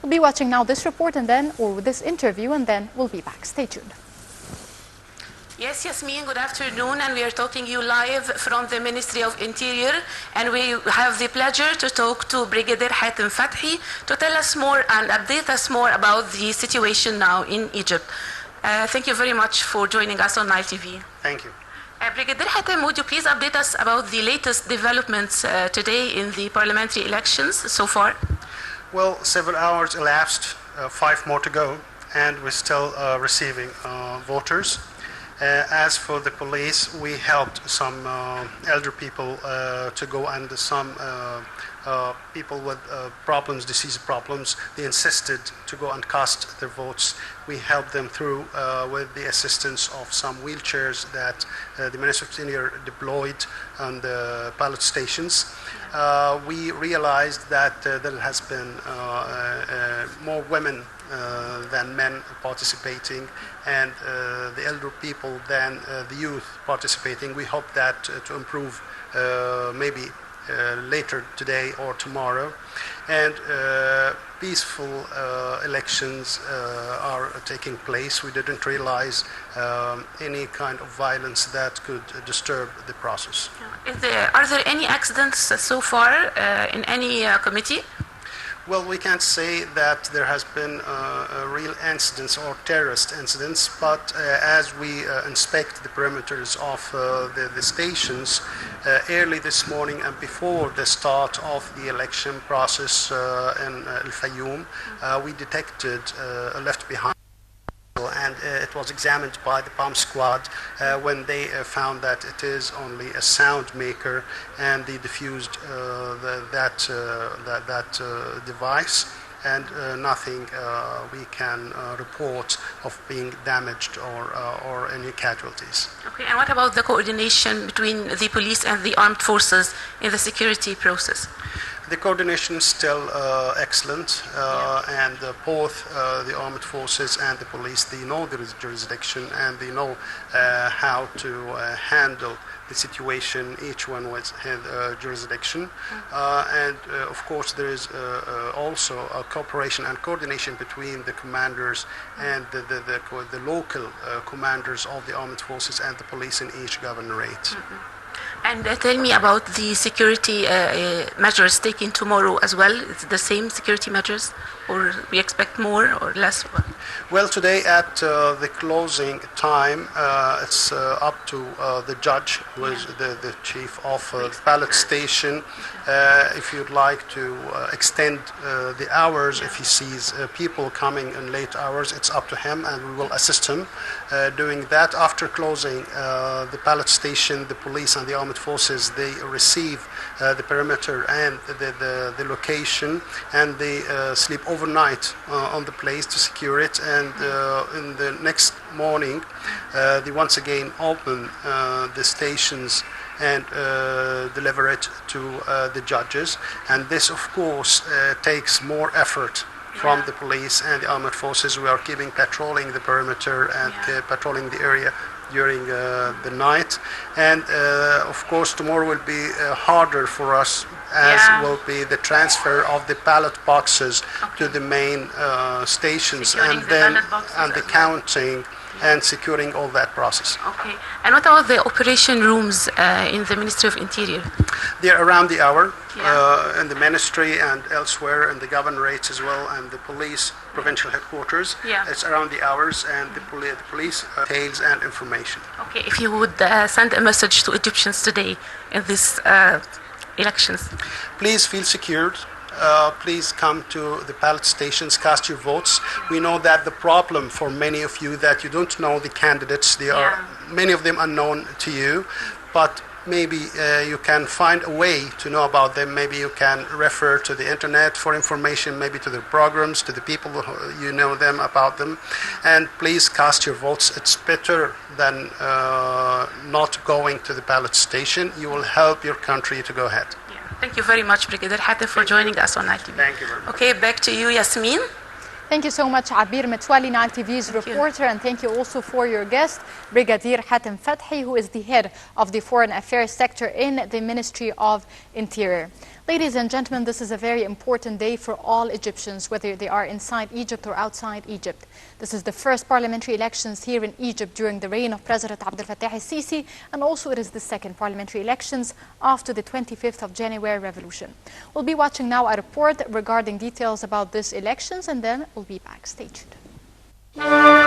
We'll be watching now this report or this interview, and then we'll be back. Stay tuned. Yes, Yasmin, good afternoon, and we are talking you live from the Ministry of Interior, and we have the pleasure to talk to Brigadier Hatem Fathi to tell us more and update us more about the situation now in Egypt. Thank you very much for joining us on Nile TV. Thank you. Brigadier Hatem, would you please update us about the latest developments today in the parliamentary elections so far? Well, several hours elapsed, 5 more to go, and we're still receiving voters. As for the police, we helped some elder people to go, and some people with problems, disease problems, they insisted to go and cast their votes. We helped them through with the assistance of some wheelchairs that the Ministry of Interior deployed on the ballot stations. We realized that there has been more women than men participating, and the elder people than the youth participating. We hope that to improve maybe later today or tomorrow. And peaceful elections are taking place. We didn't realize any kind of violence that could disturb the process. Are there any accidents so far in any committee? Well, we can't say that there has been real incidents or terrorist incidents, but as we inspect the perimeters of the stations early this morning and before the start of the election process in Al Fayoum, we detected a left behind, and it was examined by the bomb squad when they found that it is only a sound maker, and they diffused that device, and nothing we can report of being damaged or any casualties. Okay, and what about the coordination between the police and the armed forces in the security process? The coordination is still excellent, and both the armed forces and the police, they know there is jurisdiction, and they know how to handle the situation, each one with jurisdiction. And of course there is also a cooperation and coordination between the commanders and the local commanders of the armed forces and the police in each governorate. And tell me about the security measures taken tomorrow as well. It's the same security measures, or we expect more or less? Well, today at the closing time, it's up to the judge, who is the chief of the ballot station. If you'd like to extend the hours, if he sees people coming in late hours, it's up to him, and we will assist him doing that. After closing the ballot station, the police and the armed forces, they receive the perimeter and the location, and they sleep overnight on the place to secure it, and in the next morning they once again open the stations and deliver it to the judges. And this of course takes more effort from the police and the armed forces. We are keeping patrolling the perimeter and patrolling the area during the night, and of course tomorrow will be harder for us, as will be the transfer of the ballot boxes to the main stations, securing and then the the counting and securing all that process. Okay, and what about the operation rooms in the Ministry of Interior? They're around the hour in the ministry and elsewhere, in the governorates as well, and the police provincial headquarters. It's around the hours, and the police details and information. Okay, if you would send a message to Egyptians today in these elections. Please feel secured. Please come to the ballot stations, cast your votes. We know that the problem for many of you that you don't know the candidates, they are many of them unknown to you, but maybe you can find a way to know about them. Maybe you can refer to the internet for information, maybe to their programs, to the people who you know them about them. And please cast your votes. It's better than not going to the ballot station. You will help your country to go ahead. Thank you very much, Brigadier Hatem, for joining us on Nile TV. Thank you very much. Okay, back to you, Yasmin. Thank you so much, Abir Metwali, Nile TV's reporter, and thank you also for your guest, Brigadier Hatem Fathi, who is the head of the Foreign Affairs sector in the Ministry of Interior. Ladies and gentlemen, this is a very important day for all Egyptians, whether they are inside Egypt or outside Egypt. This is the first parliamentary elections here in Egypt during the reign of President Abdel Fattah el-Sisi, and also it is the second parliamentary elections after the 25th of January revolution. We'll be watching now a report regarding details about these elections, and then we'll be back. Stay tuned.